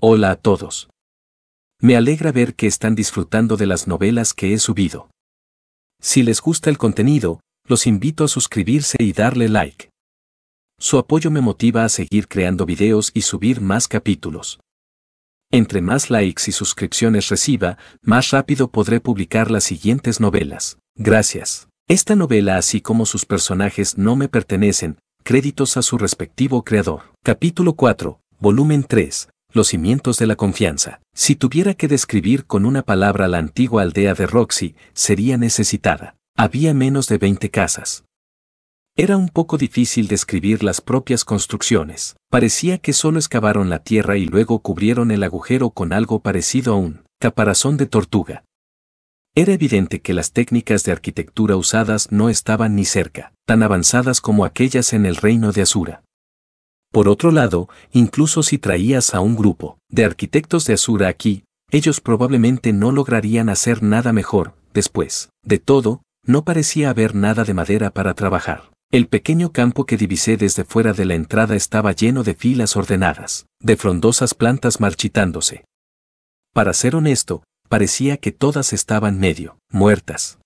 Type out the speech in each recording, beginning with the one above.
Hola a todos. Me alegra ver que están disfrutando de las novelas que he subido. Si les gusta el contenido, los invito a suscribirse y darle like. Su apoyo me motiva a seguir creando videos y subir más capítulos. Entre más likes y suscripciones reciba, más rápido podré publicar las siguientes novelas. Gracias. Esta novela, así como sus personajes, no me pertenecen. Créditos a su respectivo creador. Capítulo 4, volumen 3. Los cimientos de la confianza. Si tuviera que describir con una palabra la antigua aldea de Roxy, sería necesitada. Había menos de 20 casas. Era un poco difícil describir las propias construcciones. Parecía que solo excavaron la tierra y luego cubrieron el agujero con algo parecido a un caparazón de tortuga. Era evidente que las técnicas de arquitectura usadas no estaban ni cerca, tan avanzadas como aquellas en el reino de Asura. Por otro lado, incluso si traías a un grupo de arquitectos de Asura aquí, ellos probablemente no lograrían hacer nada mejor. Después de todo, no parecía haber nada de madera para trabajar. El pequeño campo que divisé desde fuera de la entrada estaba lleno de filas ordenadas, de frondosas plantas marchitándose. Para ser honesto, parecía que todas estaban medio muertas.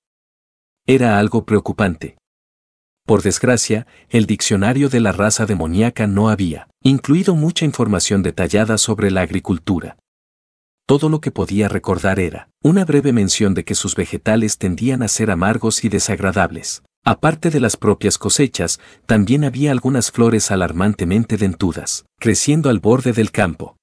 Era algo preocupante. Por desgracia, el diccionario de la raza demoníaca no había incluido mucha información detallada sobre la agricultura. Todo lo que podía recordar era una breve mención de que sus vegetales tendían a ser amargos y desagradables. Aparte de las propias cosechas, también había algunas flores alarmantemente dentudas, creciendo al borde del campo.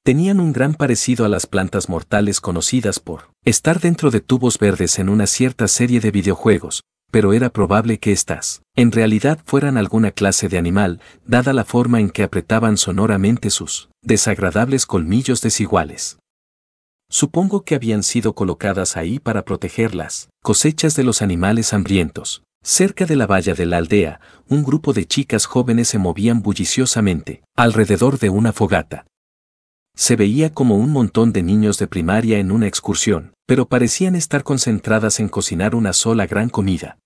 Tenían un gran parecido a las plantas mortales conocidas por estar dentro de tubos verdes en una cierta serie de videojuegos, pero era probable que estas, en realidad, fueran alguna clase de animal, dada la forma en que apretaban sonoramente sus desagradables colmillos desiguales. Supongo que habían sido colocadas ahí para proteger las cosechas de los animales hambrientos. Cerca de la valla de la aldea, un grupo de chicas jóvenes se movían bulliciosamente, alrededor de una fogata. Se veía como un montón de niños de primaria en una excursión, pero parecían estar concentradas en cocinar una sola gran comida.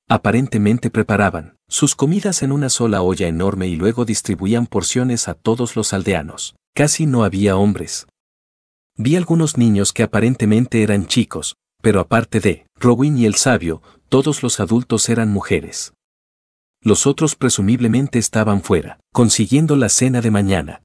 Aparentemente preparaban sus comidas en una sola olla enorme y luego distribuían porciones a todos los aldeanos. Casi no había hombres. Vi algunos niños que aparentemente eran chicos, pero aparte de Rowan y el sabio, todos los adultos eran mujeres. Los otros presumiblemente estaban fuera, consiguiendo la cena de mañana.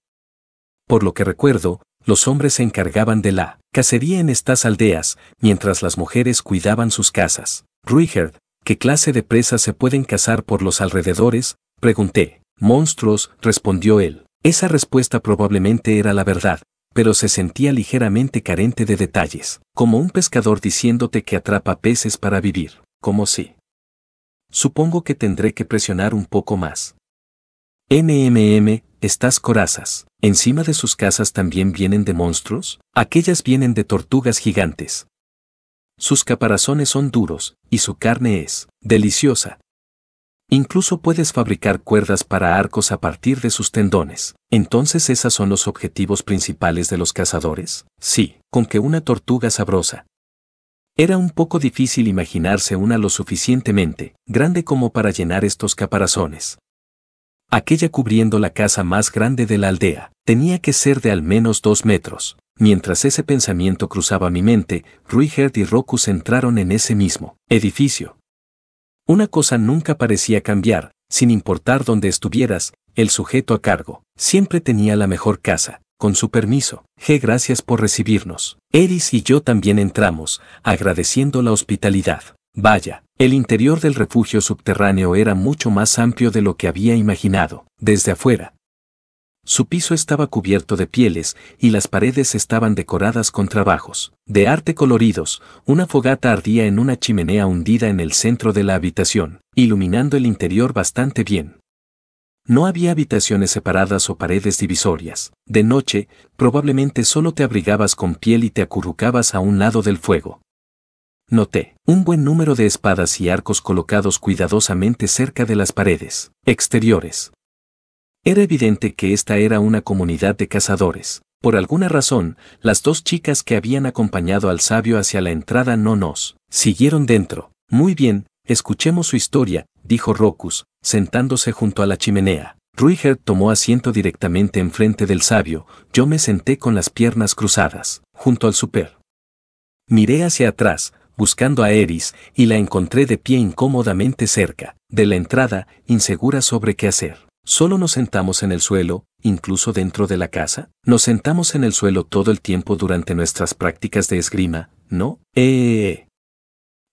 Por lo que recuerdo, los hombres se encargaban de la cacería en estas aldeas, mientras las mujeres cuidaban sus casas. Ruigerd, ¿qué clase de presas se pueden cazar por los alrededores?, pregunté. Monstruos, respondió él. Esa respuesta probablemente era la verdad, pero se sentía ligeramente carente de detalles, como un pescador diciéndote que atrapa peces para vivir, como si. Supongo que tendré que presionar un poco más. Estas corazas, encima de sus casas también vienen de monstruos, aquellas vienen de tortugas gigantes. Sus caparazones son duros, y su carne es deliciosa. Incluso puedes fabricar cuerdas para arcos a partir de sus tendones. ¿Entonces esos son los objetivos principales de los cazadores? Sí, con que una tortuga sabrosa. Era un poco difícil imaginarse una lo suficientemente grande como para llenar estos caparazones. Aquella cubriendo la casa más grande de la aldea, tenía que ser de al menos 2 metros. Mientras ese pensamiento cruzaba mi mente, Ruigerd y Rokus entraron en ese mismo edificio. Una cosa nunca parecía cambiar, sin importar dónde estuvieras, el sujeto a cargo siempre tenía la mejor casa. Con su permiso, gracias por recibirnos. Eris y yo también entramos, agradeciendo la hospitalidad. Vaya, el interior del refugio subterráneo era mucho más amplio de lo que había imaginado, desde afuera. Su piso estaba cubierto de pieles y las paredes estaban decoradas con trabajos de arte coloridos. Una fogata ardía en una chimenea hundida en el centro de la habitación, iluminando el interior bastante bien. No había habitaciones separadas o paredes divisorias. De noche, probablemente solo te abrigabas con piel y te acurrucabas a un lado del fuego. Noté un buen número de espadas y arcos colocados cuidadosamente cerca de las paredes exteriores. Era evidente que esta era una comunidad de cazadores. Por alguna razón, las 2 chicas que habían acompañado al sabio hacia la entrada no nos siguieron dentro. Muy bien, escuchemos su historia, dijo Rokus, sentándose junto a la chimenea. Ruiger tomó asiento directamente enfrente del sabio. Yo me senté con las piernas cruzadas, junto al súper. Miré hacia atrás, buscando a Eris, y la encontré de pie incómodamente cerca de la entrada, insegura sobre qué hacer. ¿Solo nos sentamos en el suelo, incluso dentro de la casa? Nos sentamos en el suelo todo el tiempo durante nuestras prácticas de esgrima, ¿no?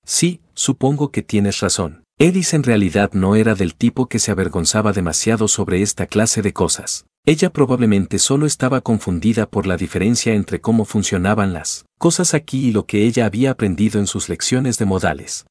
Sí, supongo que tienes razón. Eris en realidad no era del tipo que se avergonzaba demasiado sobre esta clase de cosas. Ella probablemente solo estaba confundida por la diferencia entre cómo funcionaban las cosas aquí y lo que ella había aprendido en sus lecciones de modales.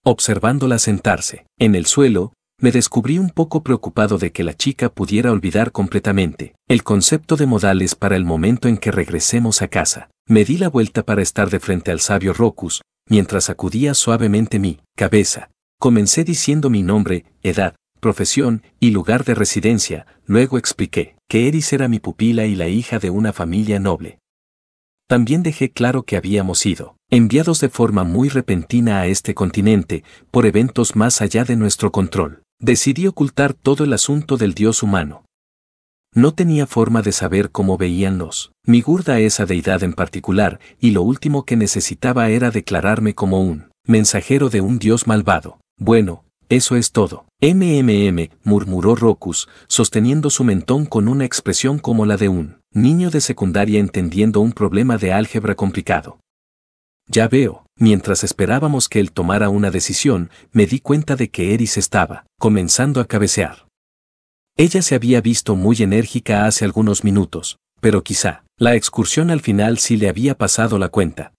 Observándola sentarse en el suelo, me descubrí un poco preocupado de que la chica pudiera olvidar completamente el concepto de modales para el momento en que regresemos a casa. Me di la vuelta para estar de frente al sabio Rocus, mientras sacudía suavemente mi cabeza. Comencé diciendo mi nombre, edad, profesión y lugar de residencia, luego expliqué que Eris era mi pupila y la hija de una familia noble. También dejé claro que habíamos sido enviados de forma muy repentina a este continente, por eventos más allá de nuestro control. Decidí ocultar todo el asunto del dios humano. No tenía forma de saber cómo veían mi gurda a esa deidad en particular, y lo último que necesitaba era declararme como un mensajero de un dios malvado. Bueno, eso es todo. Murmuró Rocus, sosteniendo su mentón con una expresión como la de un niño de secundaria entendiendo un problema de álgebra complicado. Ya veo. Mientras esperábamos que él tomara una decisión, me di cuenta de que Eris estaba comenzando a cabecear. Ella se había visto muy enérgica hace algunos minutos, pero quizá la excursión al final sí le había pasado la cuenta.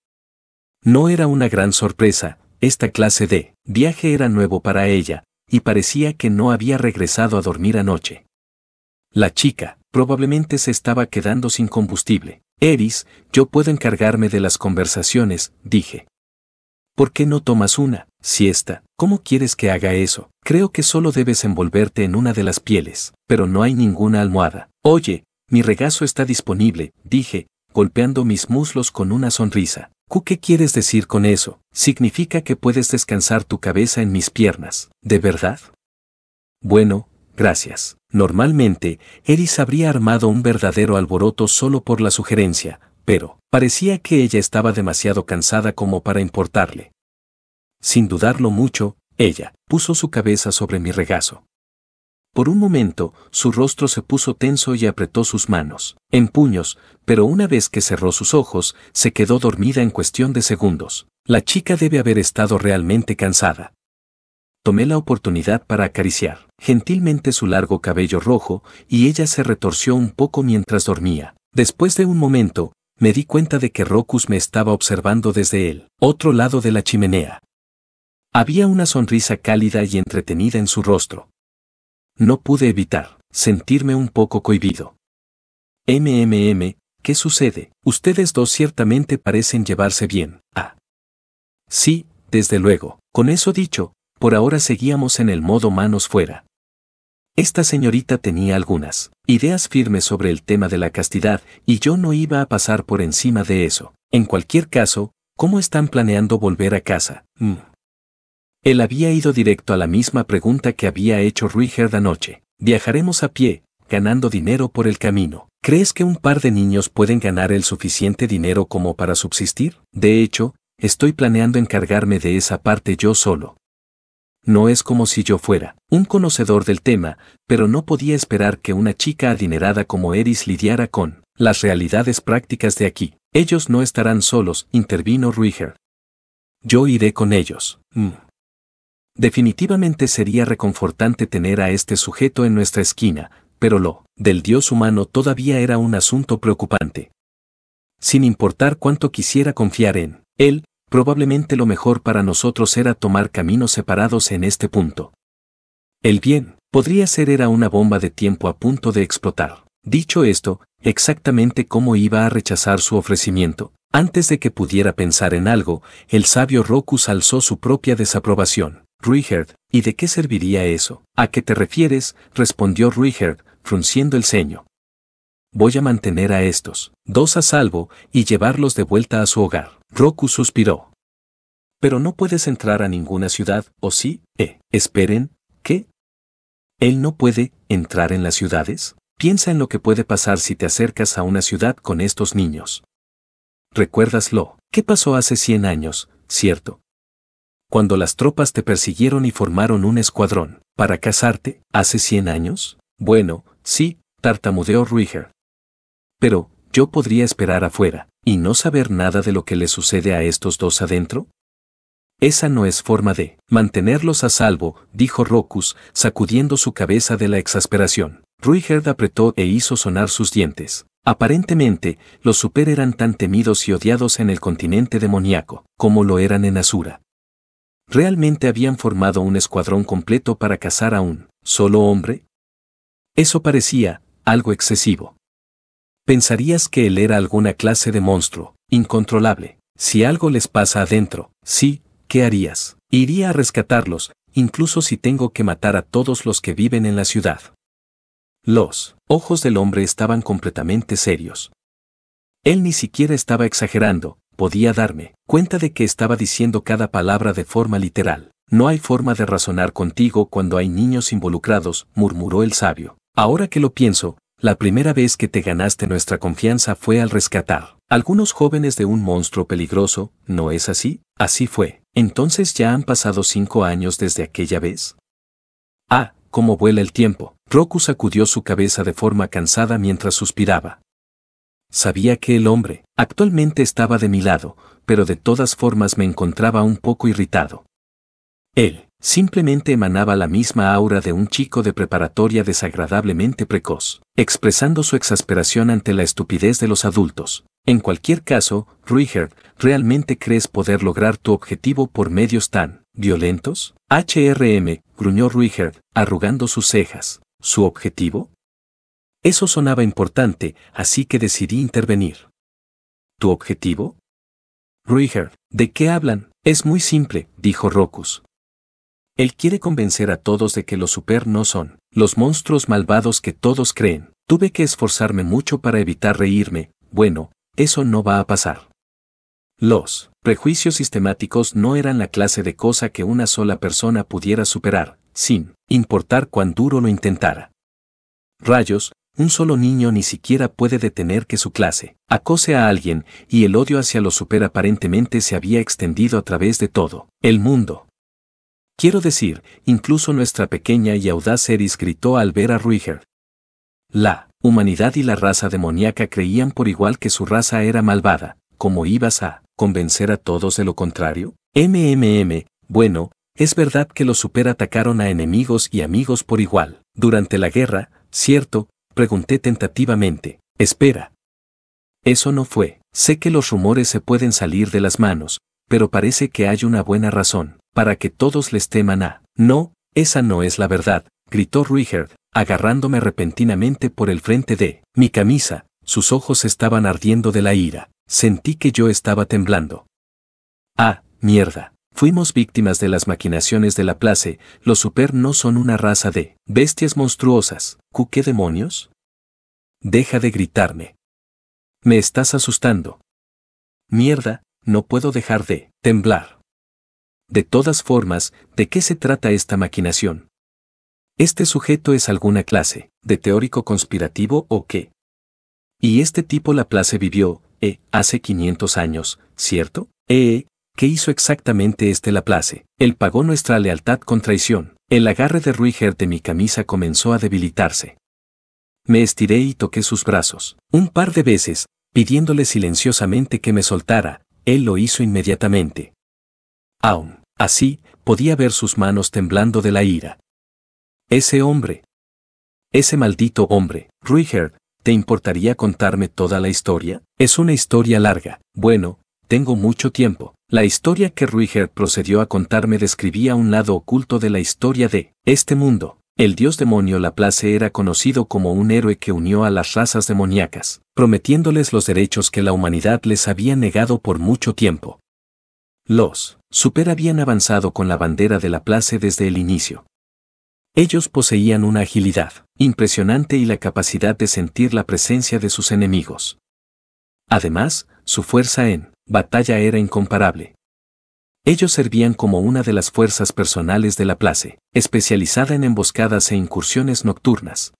No era una gran sorpresa, esta clase de viaje era nuevo para ella, y parecía que no había regresado a dormir anoche. La chica probablemente se estaba quedando sin combustible. Eris, yo puedo encargarme de las conversaciones, dije. ¿Por qué no tomas una siesta? ¿Cómo quieres que haga eso? Creo que solo debes envolverte en una de las pieles, pero no hay ninguna almohada. Oye, mi regazo está disponible, dije, golpeando mis muslos con una sonrisa. ¿Qué quieres decir con eso? Significa que puedes descansar tu cabeza en mis piernas, ¿de verdad? Bueno, gracias. Normalmente, Eris habría armado un verdadero alboroto solo por la sugerencia, pero parecía que ella estaba demasiado cansada como para importarle. Sin dudarlo mucho, ella puso su cabeza sobre mi regazo. Por un momento, su rostro se puso tenso y apretó sus manos en puños, pero una vez que cerró sus ojos, se quedó dormida en cuestión de segundos. La chica debe haber estado realmente cansada. Tomé la oportunidad para acariciar gentilmente su largo cabello rojo, y ella se retorció un poco mientras dormía. Después de un momento, me di cuenta de que Rocus me estaba observando desde el otro lado de la chimenea. Había una sonrisa cálida y entretenida en su rostro. No pude evitar sentirme un poco cohibido. ¿Qué sucede? Ustedes dos ciertamente parecen llevarse bien. Sí, desde luego. Con eso dicho, por ahora seguíamos en el modo manos fuera. Esta señorita tenía algunas ideas firmes sobre el tema de la castidad, y yo no iba a pasar por encima de eso. En cualquier caso, ¿cómo están planeando volver a casa? Él había ido directo a la misma pregunta que había hecho Ruiger anoche. Viajaremos a pie, ganando dinero por el camino. ¿Crees que un par de niños pueden ganar el suficiente dinero como para subsistir? De hecho, estoy planeando encargarme de esa parte yo solo. No es como si yo fuera un conocedor del tema, pero no podía esperar que una chica adinerada como Eris lidiara con las realidades prácticas de aquí. Ellos no estarán solos, intervino Ruiger. Yo iré con ellos. Definitivamente sería reconfortante tener a este sujeto en nuestra esquina, pero lo del dios humano todavía era un asunto preocupante. Sin importar cuánto quisiera confiar en él, probablemente lo mejor para nosotros era tomar caminos separados en este punto. El bien podría ser era una bomba de tiempo a punto de explotar. Dicho esto, exactamente cómo iba a rechazar su ofrecimiento. Antes de que pudiera pensar en algo, el sabio Rocus alzó su propia desaprobación. Ruiger, ¿y de qué serviría eso? ¿A qué te refieres?, respondió Ruiger, frunciendo el ceño. Voy a mantener a estos dos a salvo y llevarlos de vuelta a su hogar. Rocus suspiró. Pero no puedes entrar a ninguna ciudad, ¿o sí? Esperen, ¿qué? ¿Él no puede entrar en las ciudades? Piensa en lo que puede pasar si te acercas a una ciudad con estos niños. ¿Recuérdaslo? ¿Qué pasó hace 100 años, cierto? Cuando las tropas te persiguieron y formaron un escuadrón para cazarte, ¿hace 100 años? Bueno, sí, tartamudeó Ruiger. Pero, ¿yo podría esperar afuera y no saber nada de lo que le sucede a estos dos adentro? Esa no es forma de mantenerlos a salvo, dijo Rockus, sacudiendo su cabeza de la exasperación. Ruiger apretó e hizo sonar sus dientes. Aparentemente, los super eran tan temidos y odiados en el continente demoníaco, como lo eran en Asura. ¿Realmente habían formado un escuadrón completo para cazar a un solo hombre? Eso parecía algo excesivo. Pensarías que él era alguna clase de monstruo, incontrolable. Si algo les pasa adentro, sí, ¿qué harías? Iría a rescatarlos, incluso si tengo que matar a todos los que viven en la ciudad. Los ojos del hombre estaban completamente serios. Él ni siquiera estaba exagerando, podía darme cuenta de que estaba diciendo cada palabra de forma literal. No hay forma de razonar contigo cuando hay niños involucrados, murmuró el sabio. Ahora que lo pienso, la primera vez que te ganaste nuestra confianza fue al rescatar algunos jóvenes de un monstruo peligroso, ¿no es así? Así fue. Entonces ya han pasado 5 años desde aquella vez. Ah, cómo vuela el tiempo. Roku sacudió su cabeza de forma cansada mientras suspiraba. Sabía que el hombre actualmente estaba de mi lado, pero de todas formas me encontraba un poco irritado. Él simplemente emanaba la misma aura de un chico de preparatoria desagradablemente precoz, expresando su exasperación ante la estupidez de los adultos. En cualquier caso, Ruiger, ¿realmente crees poder lograr tu objetivo por medios tan violentos? Gruñó Ruiger, arrugando sus cejas. ¿Su objetivo? Eso sonaba importante, así que decidí intervenir. ¿Tu objetivo? Ruiger, ¿de qué hablan? Es muy simple, dijo Rockus. Él quiere convencer a todos de que los super no son los monstruos malvados que todos creen. Tuve que esforzarme mucho para evitar reírme. Bueno, eso no va a pasar. Los prejuicios sistemáticos no eran la clase de cosa que una sola persona pudiera superar, sin importar cuán duro lo intentara. Rayos, un solo niño ni siquiera puede detener que su clase acose a alguien, y el odio hacia los super aparentemente se había extendido a través de todo el mundo. Quiero decir, incluso nuestra pequeña y audaz Eris gritó al ver a Ruiger. La humanidad y la raza demoníaca creían por igual que su raza era malvada. ¿Cómo ibas a convencer a todos de lo contrario? Bueno, es verdad que los super atacaron a enemigos y amigos por igual. Durante la guerra, ¿cierto? Pregunté tentativamente. Espera. Eso no fue. Sé que los rumores se pueden salir de las manos, pero parece que hay una buena razón para que todos les teman a... No, esa no es la verdad, gritó Ruiger, agarrándome repentinamente por el frente de mi camisa. Sus ojos estaban ardiendo de la ira. Sentí que yo estaba temblando. Ah, mierda. Fuimos víctimas de las maquinaciones de la Place. Los super no son una raza de bestias monstruosas. ¿Qué demonios? Deja de gritarme. Me estás asustando. Mierda, no puedo dejar de temblar. De todas formas, ¿de qué se trata esta maquinación? ¿Este sujeto es alguna clase de teórico conspirativo o qué? Y este tipo Laplace vivió, hace 500 años, ¿cierto? ¿Qué hizo exactamente este Laplace? Él pagó nuestra lealtad con traición. El agarre de Ruiger de mi camisa comenzó a debilitarse. Me estiré y toqué sus brazos un par de veces, pidiéndole silenciosamente que me soltara. Él lo hizo inmediatamente. Aún así, podía ver sus manos temblando de la ira. Ese hombre. Ese maldito hombre, Ruiger. ¿Te importaría contarme toda la historia? Es una historia larga. Bueno, tengo mucho tiempo. La historia que Ruiger procedió a contarme describía un lado oculto de la historia de este mundo. El dios demonio Laplace era conocido como un héroe que unió a las razas demoníacas, prometiéndoles los derechos que la humanidad les había negado por mucho tiempo. Los super habían avanzado con la bandera de Laplace desde el inicio. Ellos poseían una agilidad impresionante y la capacidad de sentir la presencia de sus enemigos. Además, su fuerza en batalla era incomparable. Ellos servían como una de las fuerzas personales de la Place, especializada en emboscadas e incursiones nocturnas.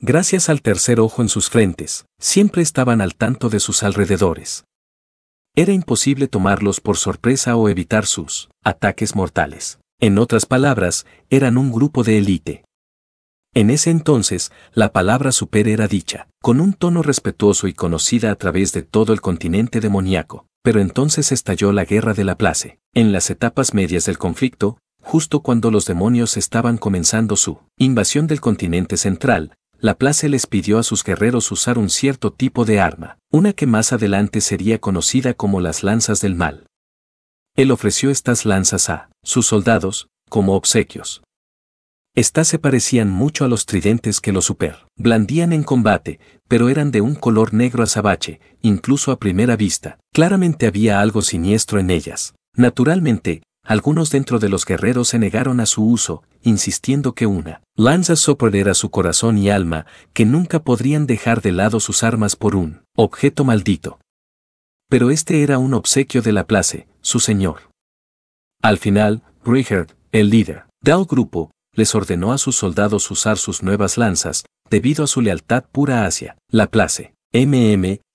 Gracias al tercer ojo en sus frentes, siempre estaban al tanto de sus alrededores. Era imposible tomarlos por sorpresa o evitar sus ataques mortales. En otras palabras, eran un grupo de élite. En ese entonces, la palabra super era dicha, con un tono respetuoso y conocida a través de todo el continente demoníaco. Pero entonces estalló la guerra de la Place. En las etapas medias del conflicto, justo cuando los demonios estaban comenzando su invasión del continente central, la Place les pidió a sus guerreros usar un cierto tipo de arma, una que más adelante sería conocida como las lanzas del mal. Él ofreció estas lanzas a sus soldados como obsequios. Estas se parecían mucho a los tridentes que los super blandían en combate, pero eran de un color negro azabache, incluso a primera vista. Claramente había algo siniestro en ellas. Naturalmente, algunos dentro de los guerreros se negaron a su uso, insistiendo que una lanza super era su corazón y alma, que nunca podrían dejar de lado sus armas por un objeto maldito. Pero este era un obsequio de la Place, su señor. Al final, Richard, el líder del grupo, les ordenó a sus soldados usar sus nuevas lanzas, debido a su lealtad pura hacia la Place.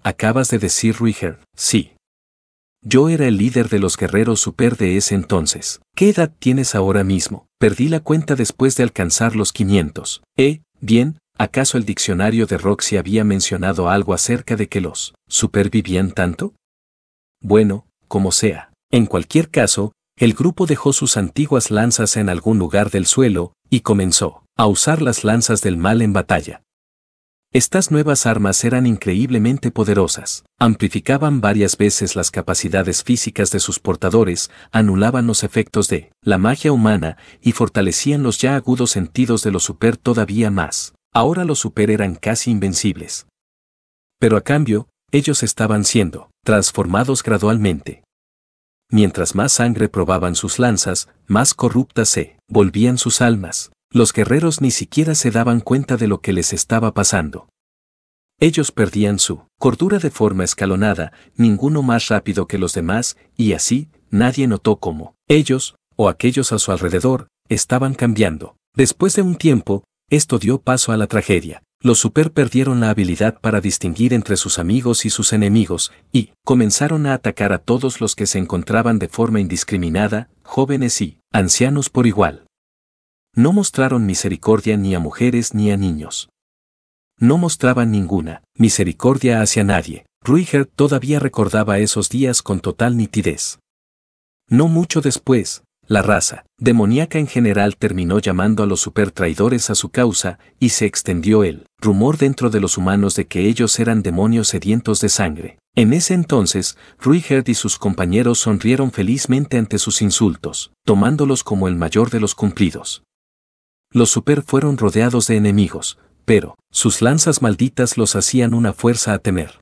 Acabas de decir Richard, sí. Yo era el líder de los guerreros super de ese entonces. ¿Qué edad tienes ahora mismo? Perdí la cuenta después de alcanzar los 500. Bien, ¿acaso el diccionario de Roxy había mencionado algo acerca de que los super vivían tanto? Bueno, como sea. En cualquier caso, el grupo dejó sus antiguas lanzas en algún lugar del suelo, y comenzó a usar las lanzas del mal en batalla. Estas nuevas armas eran increíblemente poderosas, amplificaban varias veces las capacidades físicas de sus portadores, anulaban los efectos de la magia humana y fortalecían los ya agudos sentidos de los super todavía más. Ahora los super eran casi invencibles. Pero a cambio, ellos estaban siendo transformados gradualmente. Mientras más sangre probaban sus lanzas, más corruptas se volvían sus almas. Los guerreros ni siquiera se daban cuenta de lo que les estaba pasando. Ellos perdían su cordura de forma escalonada, ninguno más rápido que los demás, y así, nadie notó cómo ellos, o aquellos a su alrededor, estaban cambiando. Después de un tiempo, esto dio paso a la tragedia. Los super perdieron la habilidad para distinguir entre sus amigos y sus enemigos, y comenzaron a atacar a todos los que se encontraban de forma indiscriminada, jóvenes y ancianos por igual. No mostraron misericordia ni a mujeres ni a niños. No mostraban ninguna misericordia hacia nadie. Ruiger todavía recordaba esos días con total nitidez. No mucho después, la raza demoníaca en general terminó llamando a los supertraidores a su causa, y se extendió el rumor dentro de los humanos de que ellos eran demonios sedientos de sangre. En ese entonces, Ruiger y sus compañeros sonrieron felizmente ante sus insultos, tomándolos como el mayor de los cumplidos. Los super fueron rodeados de enemigos, pero sus lanzas malditas los hacían una fuerza a temer.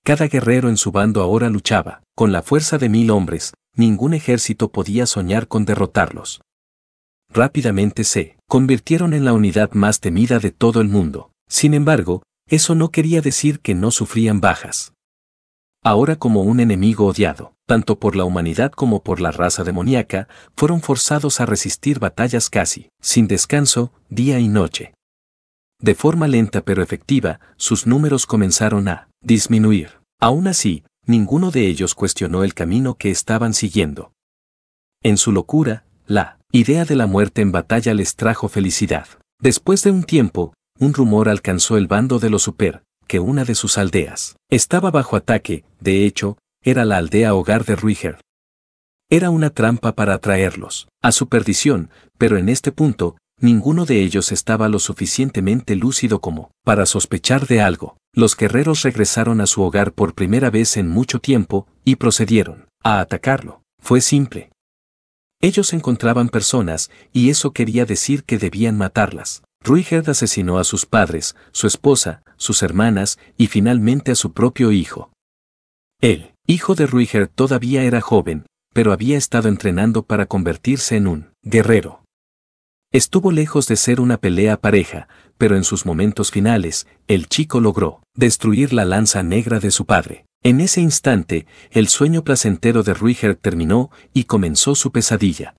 Cada guerrero en su bando ahora luchaba, con la fuerza de 1000 hombres, ningún ejército podía soñar con derrotarlos. Rápidamente se convirtieron en la unidad más temida de todo el mundo. Sin embargo, eso no quería decir que no sufrían bajas. Ahora como un enemigo odiado, tanto por la humanidad como por la raza demoníaca, fueron forzados a resistir batallas casi, sin descanso, día y noche. De forma lenta pero efectiva, sus números comenzaron a disminuir. Aún así, ninguno de ellos cuestionó el camino que estaban siguiendo. En su locura, la idea de la muerte en batalla les trajo felicidad. Después de un tiempo, un rumor alcanzó el bando de los super, que una de sus aldeas estaba bajo ataque. De hecho, era la aldea hogar de Ruiger. Era una trampa para atraerlos a su perdición, pero en este punto, ninguno de ellos estaba lo suficientemente lúcido como para sospechar de algo. Los guerreros regresaron a su hogar por primera vez en mucho tiempo, y procedieron a atacarlo. Fue simple. Ellos encontraban personas, y eso quería decir que debían matarlas. Ruiger asesinó a sus padres, su esposa, sus hermanas, y finalmente a su propio hijo. El hijo de Ruiger todavía era joven, pero había estado entrenando para convertirse en un guerrero. Estuvo lejos de ser una pelea pareja, pero en sus momentos finales, el chico logró destruir la lanza negra de su padre. En ese instante, el sueño placentero de Ruijerd terminó y comenzó su pesadilla.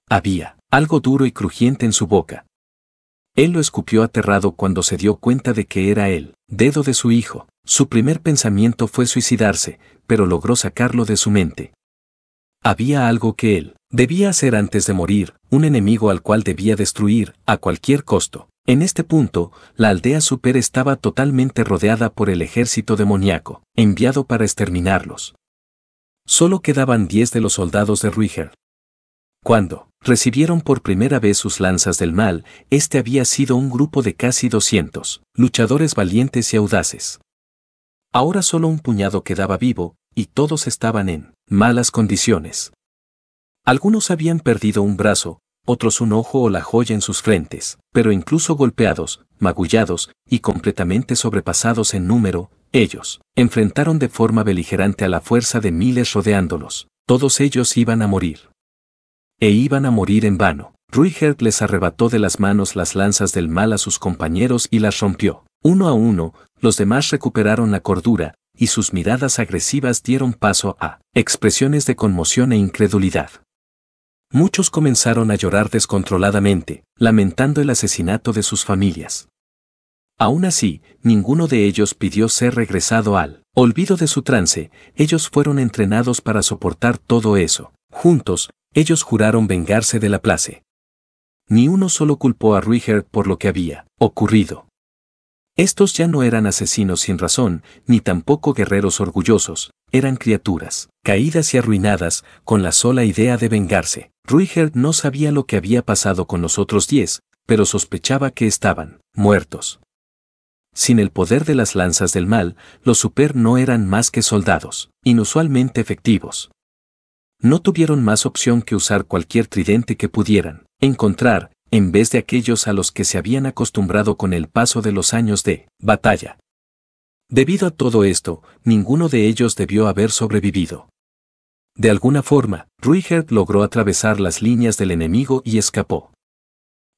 Había algo duro y crujiente en su boca. Él lo escupió aterrado cuando se dio cuenta de que era el dedo de su hijo. Su primer pensamiento fue suicidarse, pero logró sacarlo de su mente. Había algo que él debía hacer antes de morir, un enemigo al cual debía destruir a cualquier costo. En este punto, la aldea Super estaba totalmente rodeada por el ejército demoníaco, enviado para exterminarlos. Solo quedaban 10 de los soldados de Ruijerd. Cuando recibieron por primera vez sus lanzas del mal, este había sido un grupo de casi 200 luchadores valientes y audaces. Ahora solo un puñado quedaba vivo, y todos estaban en malas condiciones. Algunos habían perdido un brazo, otros un ojo o la joya en sus frentes, pero incluso golpeados, magullados y completamente sobrepasados en número, ellos enfrentaron de forma beligerante a la fuerza de miles rodeándolos. Todos ellos iban a morir. E iban a morir en vano. Ruijerd les arrebató de las manos las lanzas del mal a sus compañeros y las rompió. Uno a uno, los demás recuperaron la cordura, y sus miradas agresivas dieron paso a expresiones de conmoción e incredulidad. Muchos comenzaron a llorar descontroladamente, lamentando el asesinato de sus familias. Aún así, ninguno de ellos pidió ser regresado al olvido de su trance. Ellos fueron entrenados para soportar todo eso. Juntos, ellos juraron vengarse de Laplace. Ni uno solo culpó a Ruijerd por lo que había ocurrido. Estos ya no eran asesinos sin razón, ni tampoco guerreros orgullosos, eran criaturas, caídas y arruinadas, con la sola idea de vengarse. Ruijerd no sabía lo que había pasado con los otros 10, pero sospechaba que estaban muertos. Sin el poder de las lanzas del mal, los Super no eran más que soldados, inusualmente efectivos. No tuvieron más opción que usar cualquier tridente que pudieran encontrar, en vez de aquellos a los que se habían acostumbrado con el paso de los años de batalla. Debido a todo esto, ninguno de ellos debió haber sobrevivido. De alguna forma, Ruijerd logró atravesar las líneas del enemigo y escapó.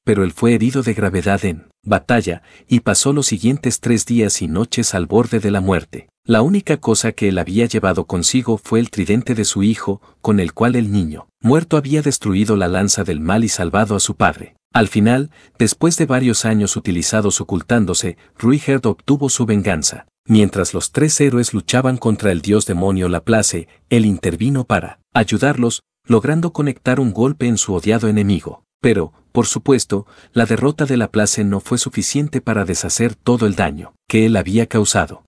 Pero él fue herido de gravedad en batalla, y pasó los siguientes 3 días y noches al borde de la muerte. La única cosa que él había llevado consigo fue el tridente de su hijo, con el cual el niño muerto había destruido la lanza del mal y salvado a su padre. Al final, después de varios años utilizados ocultándose, Ruijerd obtuvo su venganza. Mientras los 3 héroes luchaban contra el dios demonio Laplace, él intervino para ayudarlos, logrando conectar un golpe en su odiado enemigo. Pero, por supuesto, la derrota de Laplace no fue suficiente para deshacer todo el daño que él había causado.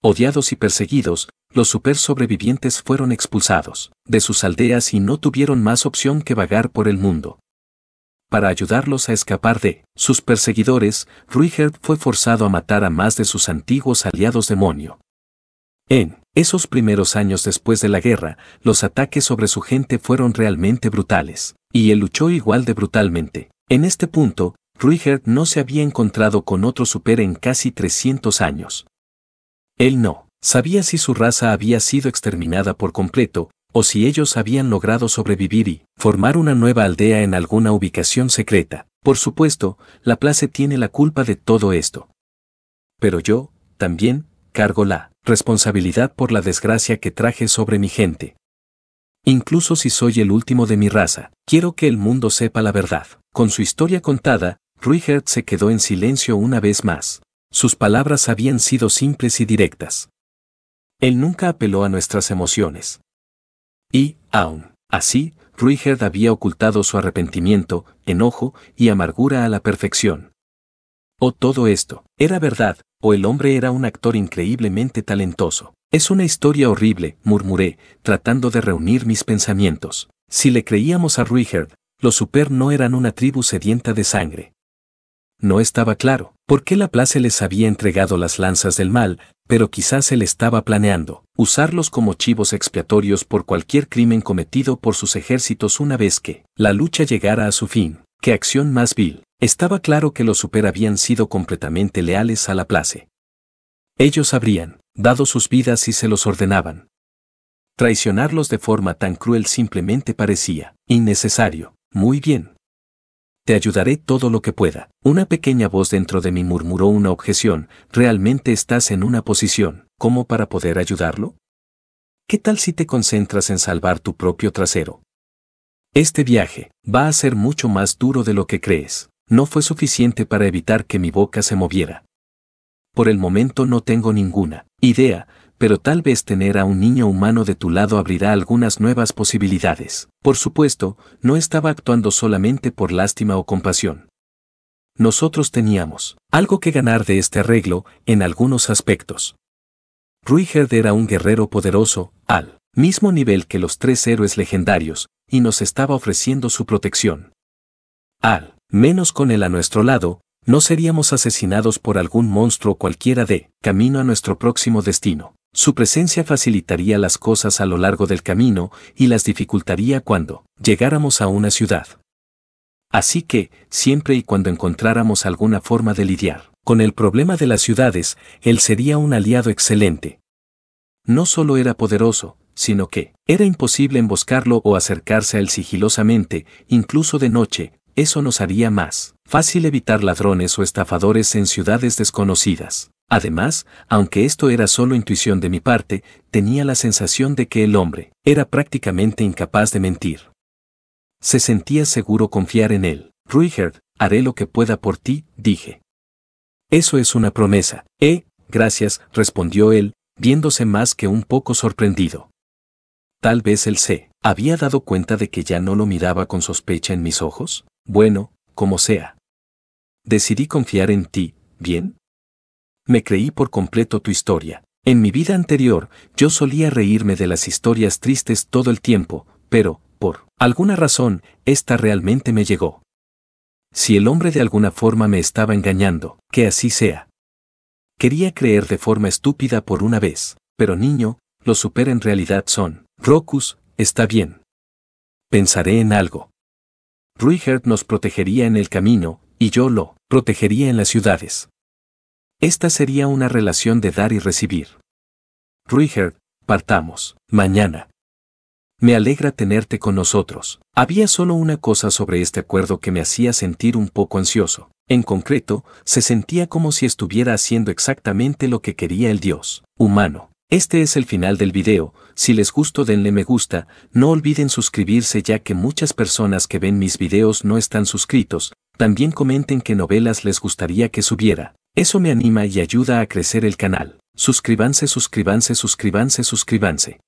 Odiados y perseguidos, los super sobrevivientes fueron expulsados de sus aldeas y no tuvieron más opción que vagar por el mundo. Para ayudarlos a escapar de sus perseguidores, Ruijerd fue forzado a matar a más de sus antiguos aliados demonio. En esos primeros años después de la guerra, los ataques sobre su gente fueron realmente brutales, y él luchó igual de brutalmente. En este punto, Ruijerd no se había encontrado con otro super en casi 300 años. Él no sabía si su raza había sido exterminada por completo, o si ellos habían logrado sobrevivir y formar una nueva aldea en alguna ubicación secreta. Por supuesto, Laplace tiene la culpa de todo esto. Pero yo, también, cargo la responsabilidad por la desgracia que traje sobre mi gente. Incluso si soy el último de mi raza, quiero que el mundo sepa la verdad. Con su historia contada, Ruijerd se quedó en silencio una vez más. Sus palabras habían sido simples y directas. Él nunca apeló a nuestras emociones. Y, aún así, Ruijerd había ocultado su arrepentimiento, enojo y amargura a la perfección. O todo esto era verdad, o el hombre era un actor increíblemente talentoso. Es una historia horrible, murmuré, tratando de reunir mis pensamientos. Si le creíamos a Ruijerd, los super no eran una tribu sedienta de sangre. No estaba claro por qué Laplace les había entregado las lanzas del mal, pero quizás él estaba planeando usarlos como chivos expiatorios por cualquier crimen cometido por sus ejércitos una vez que la lucha llegara a su fin. ¡Qué acción más vil! Estaba claro que los super habían sido completamente leales a Laplace. Ellos habrían dado sus vidas si se los ordenaban. Traicionarlos de forma tan cruel simplemente parecía innecesario. Muy bien. te ayudaré todo lo que pueda. Una pequeña voz dentro de mí murmuró una objeción. ¿Realmente estás en una posición como para poder ayudarlo? ¿Qué tal si te concentras en salvar tu propio trasero? Este viaje va a ser mucho más duro de lo que crees. No fue suficiente para evitar que mi boca se moviera. Por el momento no tengo ninguna idea, pero tal vez tener a un niño humano de tu lado abrirá algunas nuevas posibilidades. Por supuesto, no estaba actuando solamente por lástima o compasión. Nosotros teníamos algo que ganar de este arreglo en algunos aspectos. Ruigerd era un guerrero poderoso, al mismo nivel que los 3 héroes legendarios, y nos estaba ofreciendo su protección. Al menos con él a nuestro lado, no seríamos asesinados por algún monstruo cualquiera de camino a nuestro próximo destino. Su presencia facilitaría las cosas a lo largo del camino y las dificultaría cuando llegáramos a una ciudad. Así que, siempre y cuando encontráramos alguna forma de lidiar con el problema de las ciudades, él sería un aliado excelente. No solo era poderoso, sino que era imposible emboscarlo o acercarse a él sigilosamente, incluso de noche. Eso nos haría más fácil evitar ladrones o estafadores en ciudades desconocidas. Además, aunque esto era solo intuición de mi parte, tenía la sensación de que el hombre era prácticamente incapaz de mentir. Se sentía seguro confiar en él. Ruigerd, haré lo que pueda por ti, dije. Eso es una promesa. Gracias, respondió él, viéndose más que un poco sorprendido. Tal vez él se había dado cuenta de que ya no lo miraba con sospecha en mis ojos. Bueno, como sea. Decidí confiar en ti, ¿bien? Me creí por completo tu historia. En mi vida anterior, yo solía reírme de las historias tristes todo el tiempo, pero, por alguna razón, esta realmente me llegó. Si el hombre de alguna forma me estaba engañando, que así sea. Quería creer de forma estúpida por una vez, pero niño, los super en realidad son. Rokus, está bien. Pensaré en algo. Ruigerd nos protegería en el camino, y yo lo protegería en las ciudades. Esta sería una relación de dar y recibir. Ruigerd, partamos, mañana. Me alegra tenerte con nosotros. Había solo una cosa sobre este acuerdo que me hacía sentir un poco ansioso. En concreto, se sentía como si estuviera haciendo exactamente lo que quería el dios humano. Este es el final del video. Si les gustó denle me gusta, no olviden suscribirse ya que muchas personas que ven mis videos no están suscritos. También comenten qué novelas les gustaría que subiera. Eso me anima y ayuda a crecer el canal. Suscríbanse, suscríbanse, suscríbanse, suscríbanse.